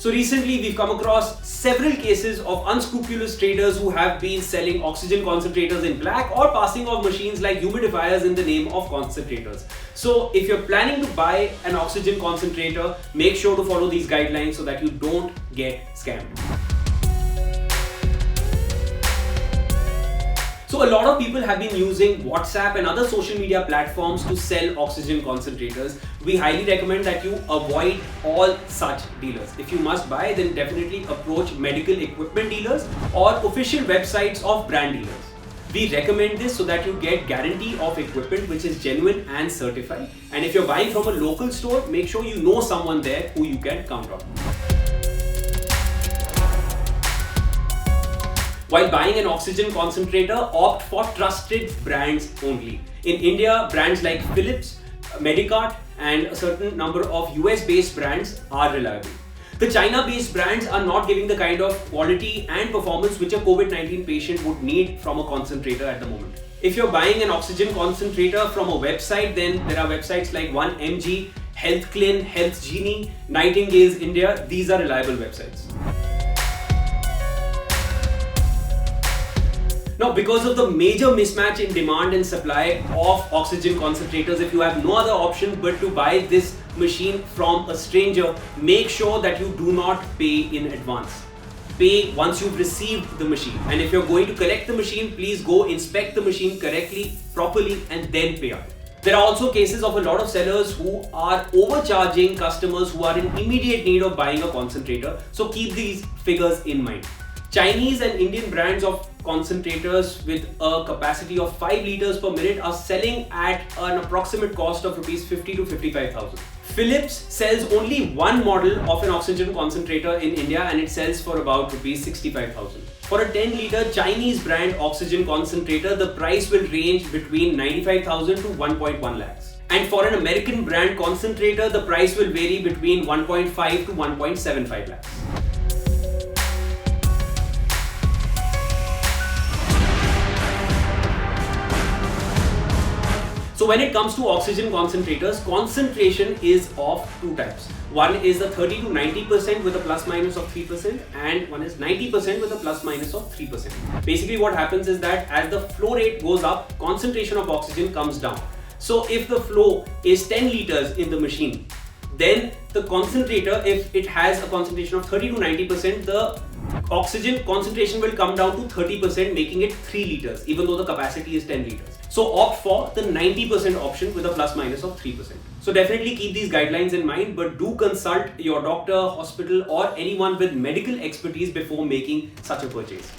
So recently we've come across several cases of unscrupulous traders who have been selling oxygen concentrators in black or passing off machines like humidifiers in the name of concentrators. So if you're planning to buy an oxygen concentrator, make sure to follow these guidelines so that you don't get scammed. So a lot of people have been using WhatsApp and other social media platforms to sell oxygen concentrators. We highly recommend that you avoid all such dealers. If you must buy, then definitely approach medical equipment dealers or official websites of brand dealers. We recommend this so that you get guarantee of equipment which is genuine and certified. And if you're buying from a local store, make sure you know someone there who you can count on. While buying an oxygen concentrator, opt for trusted brands only. In India, brands like Philips, Medicart, and a certain number of US-based brands are reliable. The China-based brands are not giving the kind of quality and performance which a COVID-19 patient would need from a concentrator at the moment. If you're buying an oxygen concentrator from a website, then there are websites like 1mg, HealthClin, HealthGenie, Nightingale's India. These are reliable websites. Now, because of the major mismatch in demand and supply of oxygen concentrators, if you have no other option but to buy this machine from a stranger, make sure that you do not pay in advance. Pay once you've received the machine. And if you're going to collect the machine, please go inspect the machine correctly, properly, and then pay up. There are also cases of a lot of sellers who are overcharging customers who are in immediate need of buying a concentrator. So keep these figures in mind. Chinese and Indian brands of concentrators with a capacity of 5 liters per minute are selling at an approximate cost of rupees 50 to 55,000. Philips sells only one model of an oxygen concentrator in India and it sells for about rupees 65,000. For a 10-liter Chinese brand oxygen concentrator, the price will range between 95,000 to 1.1 lakhs. And for an American brand concentrator, the price will vary between 1.5 to 1.75 lakhs. So when it comes to oxygen concentrators, concentration is of two types. One is the 30 to 90% with a plus minus of 3% and one is 90% with a plus minus of 3%. Basically what happens is that as the flow rate goes up, concentration of oxygen comes down. So if the flow is 10 liters in the machine, then the concentrator, if it has a concentration of 30 to 90%, the oxygen concentration will come down to 30%, making it 3 liters, even though the capacity is 10 liters. So opt for the 90% option with a plus minus of 3%. So definitely keep these guidelines in mind, but do consult your doctor, hospital, or anyone with medical expertise before making such a purchase.